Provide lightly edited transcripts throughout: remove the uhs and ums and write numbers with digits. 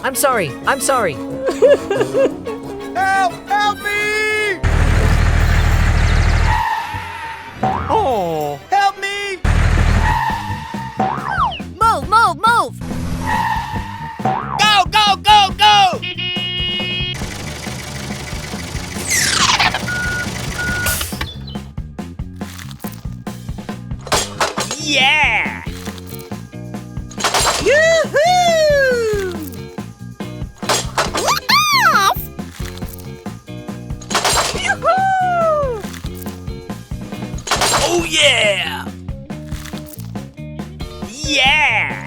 I'm sorry. I'm sorry. Help! Help me! Oh. Help me! Move, move, move! Go, go, go, go! Yeah! Yoo-hoo! Yes! Yoo-hoo! Oh yeah! Yeah!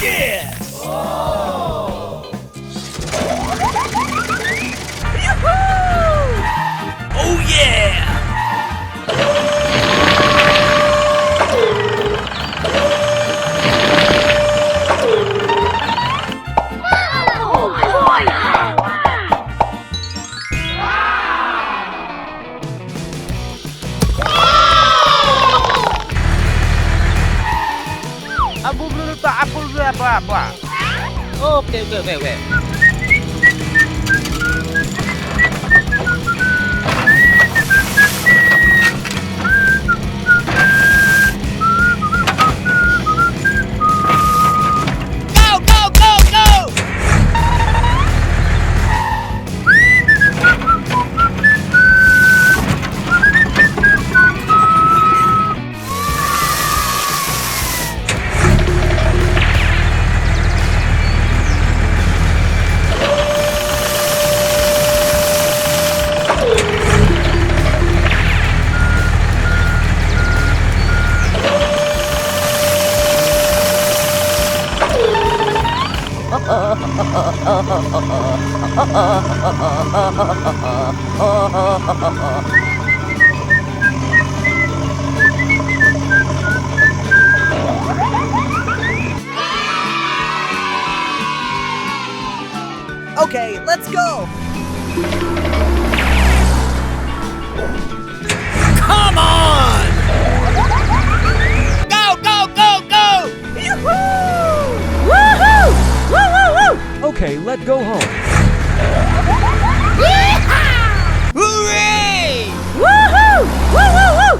Yes! Oh yeah! Okay, okay, okay, okay. Go, go, go, go! Okay, let's go. Come on! Go, go, go, go! Woohoo! Woo, woo, woo! Okay, let's go home. Yeehaw! Hooray! Woohoo! Woo, woo, woo!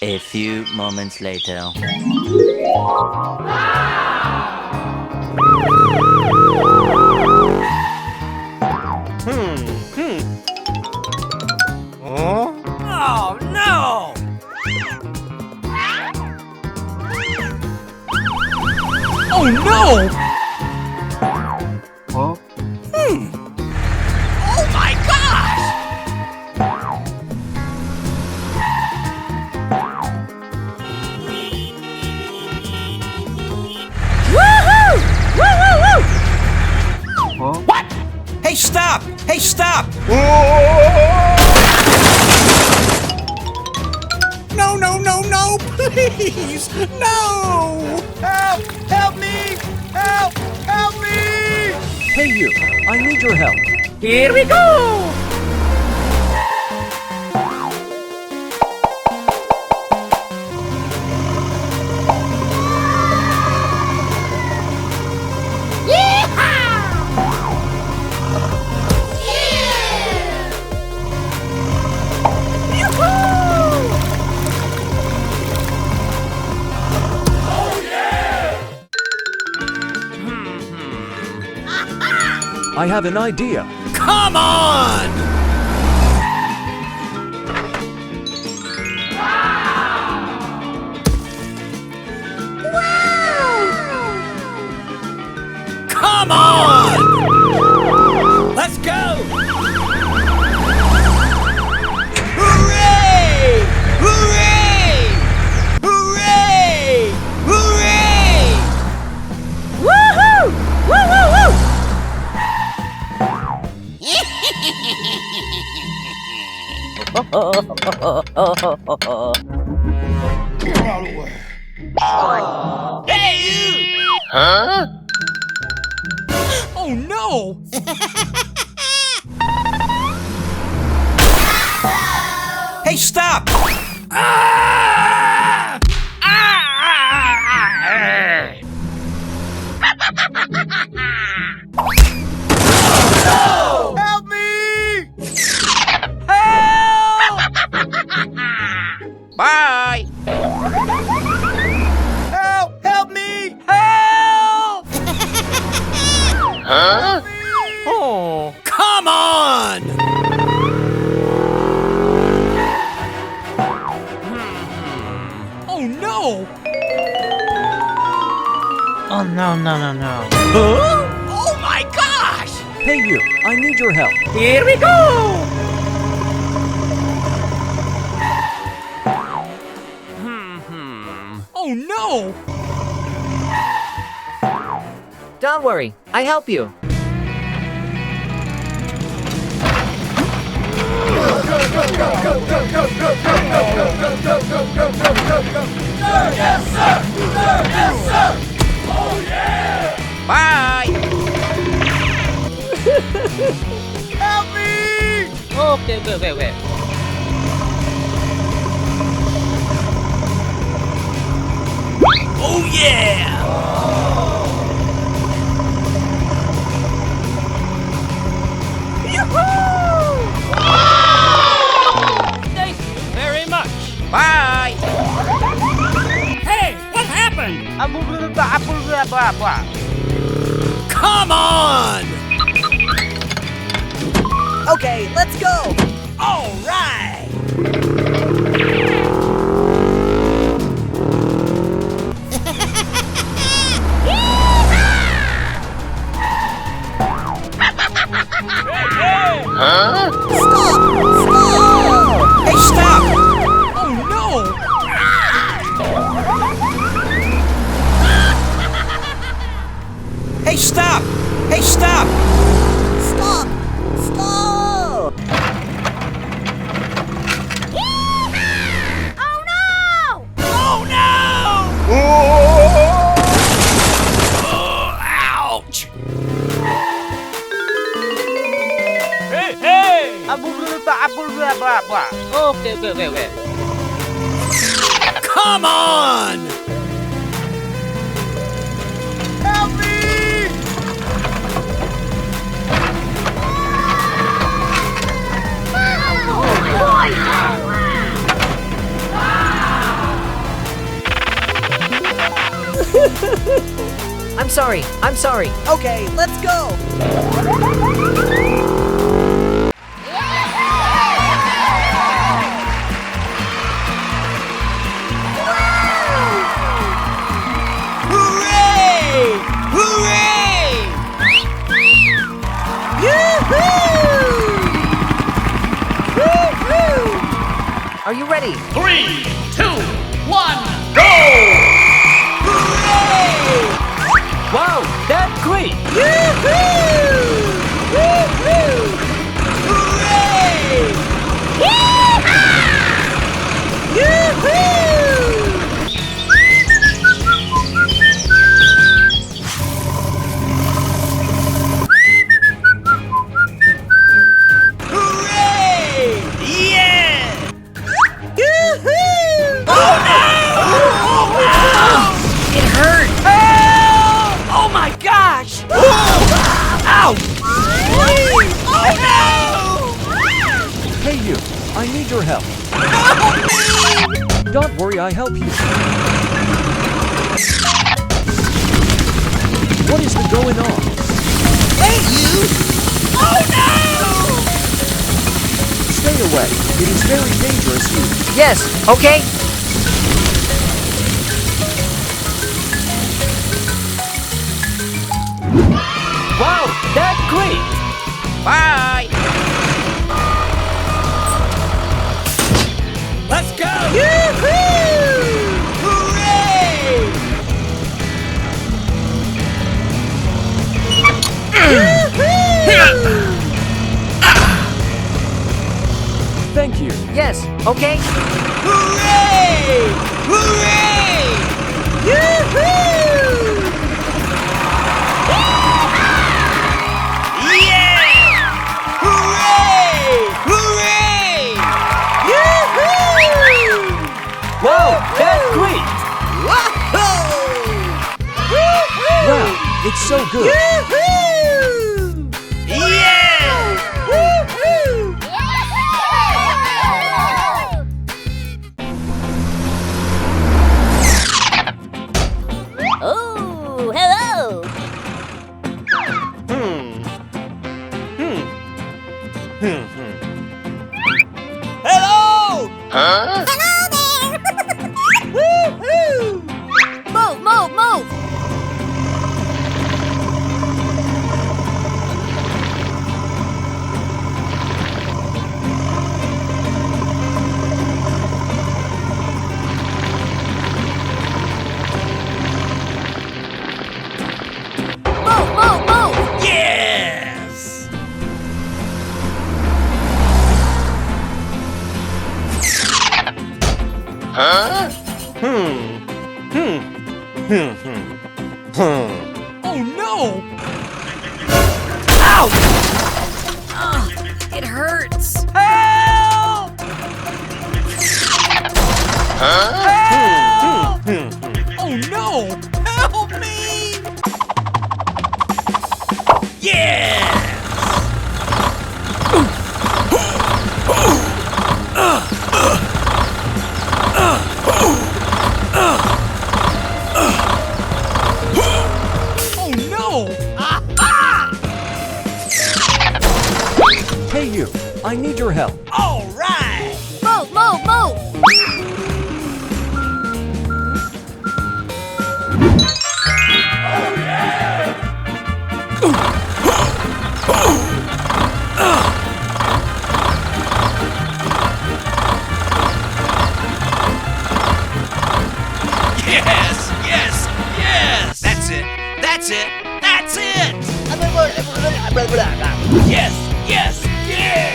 A few moments later. Oh no! Oh no! Oh my gosh! Woohoo! Woo, woo, woo! What? Hey, stop! Hey, stop! No, no, no, no! Please! No! Help! Help me! Help! Help me! Hey you, I need your help. Here we go! I have an idea. Come on! Come on! Let's go! Hooray! Hooray! Hooray! Hooray! Woohoo! Woo, woo, woo! Huh? Oh no! Hey, stop! Ah! No! Help me! Help! Bye! Help! Help me! Help! Huh? Oh. Come on! Oh no! Oh no, no, no, no. Huh? Oh my gosh! Hey you, I need your help. Here we go! Oh no! Don't worry, I help you. Bye! Help me! Okay, okay. Oh yeah! Thank you very much. Bye! Hey, what happened? Blah. Come on! Okay, let's go. All right! Huh? Hey, stop! Oh no! Hey, stop! Hey, stop! Stop! Stop! Oh no! Oh no! Oh, ouch! Blah. Okay. Come on! Help me! I'm sorry, I'm sorry. Okay, let's go. Hooray! Hooray! Are you ready? 3, 2, 1, go! Hooray! Wow, that's great! Hooray! Hooray! Yeah! Oh no! It hurt! Help! Oh my gosh! Ow! Please! Oh no! Hey you, I need your help. Help me! Don't worry, I help you. What is going on? Hey you! Oh no! Stay away. It is very dangerous here. Yes, okay. Wow, that's great! Bye! Let's go! Hooray! Thank you. Yes, Okay? Hooray! Hooray! Yoo-hoo! Yeah! Hooray! Hooray! Yoo-hoo! Wow, that's great! Whoa! Wow, it's so good! Yoo-hoo! Yeah! Woo-hoo! Oh, hello. Hello! Woo-hoo! Move, move, move. Move, move, move. Yes! Oh no! It hurts. Help! Help! Oh no! Help me! Yeah! Oh no! Hey you, I need your help. All right! Move, move, move. Yes! Yes! Yes! That's it! That's it! That's it! Yes! Yes! Yeah!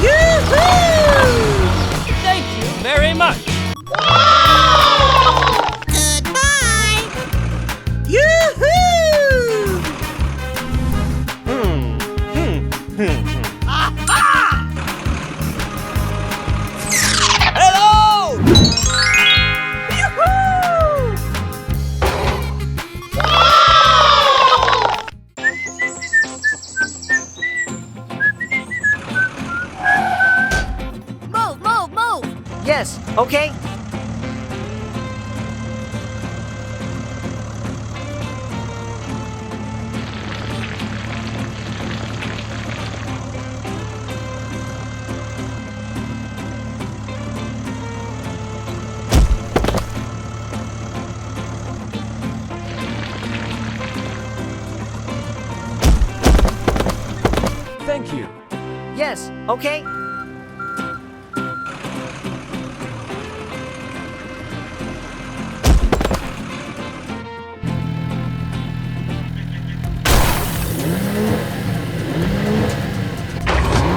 Yoo-hoo! Thank you very much. Yoo-hoo! Hello! Yoo-hoo! Move, move, move. Yes, okay? Thank you. Yes, okay?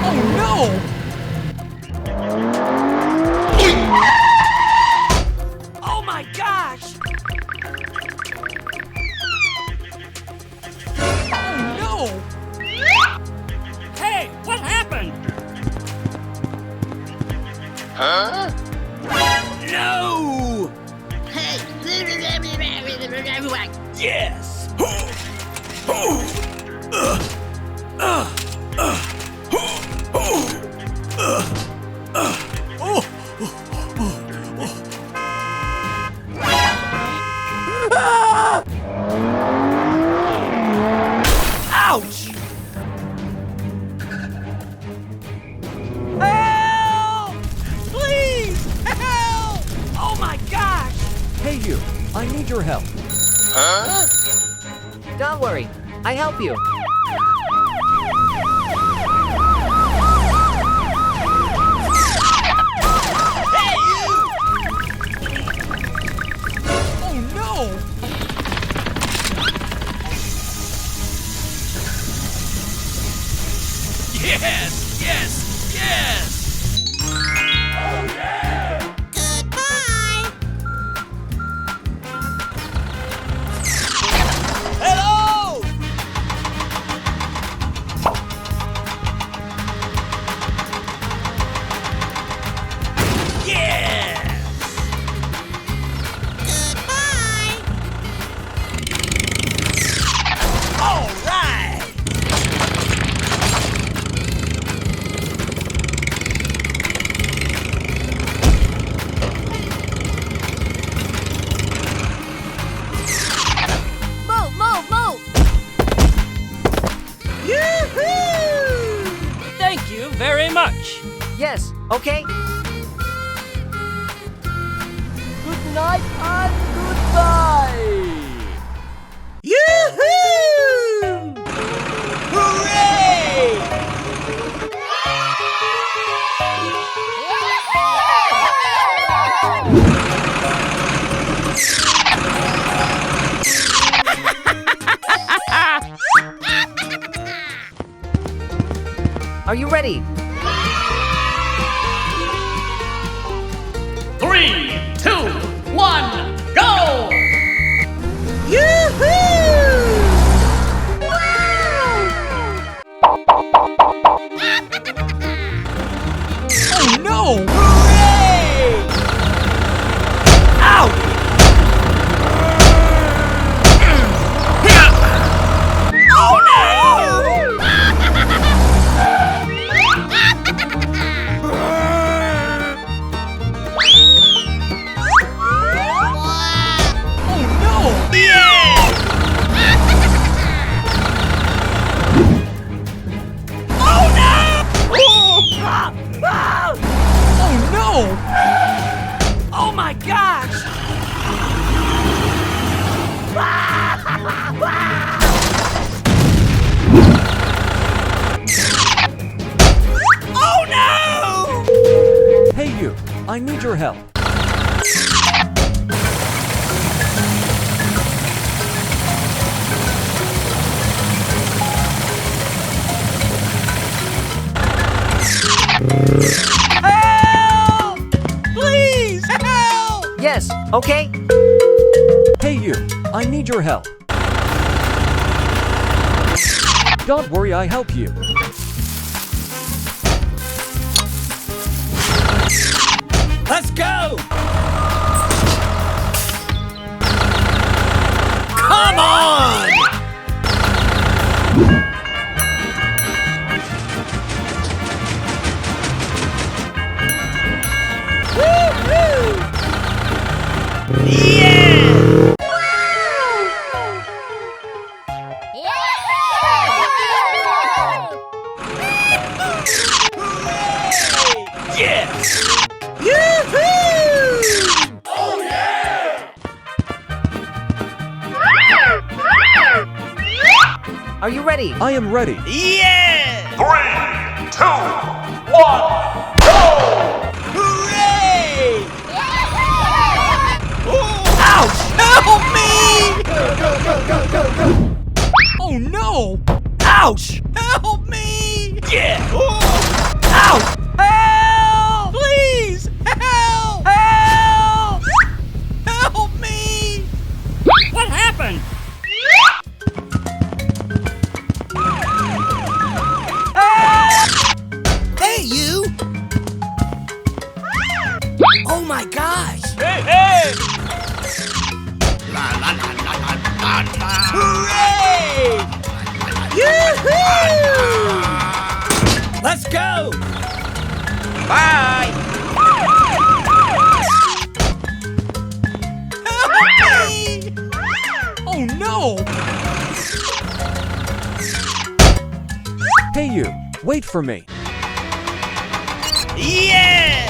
Oh no! Oh my gosh! Oh no! Hey, what happened? No! Hey. Yes! Ouch! Help! Please! Help! Oh my gosh! Hey you, I need your help. Don't worry, I help you. Hey you! Oh no! very much. Yes, okay? Good night and goodbye! Yoo-hoo! Hooray! Are you ready? 3, 2, 1, go! Yoo-hoo! Oh no! Hooray! Ow! Oh no! Oh no! Yeah! Oh no! Oh no! Oh my gosh! Oh no! Hey you, I need your help. Help! Please, help! Yes, okay? Hey you, I need your help. Don't worry, I help you. Let's go! Come on! Woo-hoo! Yeah! Yes! Yoo-hoo! Oh yeah! Are you ready? I am ready. Yeah! 3, 2, 1, go! Hooray! Ouch! Help me! Oh no! Ouch! Help me! Yeah! Ouch! Help! Please! Help! Help! Help me! What happened? Hey, you! Oh my gosh! Hey, hey! Hooray! Yoo-hoo! Let's go! Bye! Help me! Oh no! Hey you, wait for me. Yeah!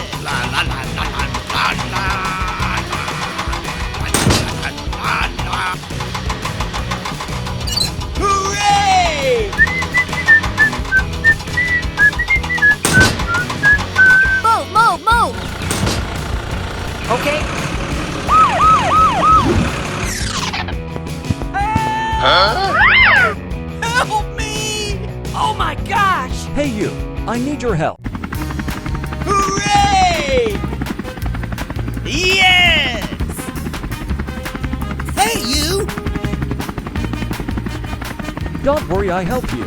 Hooray! Move, move, move! Okay? Help me! Oh my gosh! Hey you, I need your help. Hooray! Yes! Hey, you! Don't worry, I help you.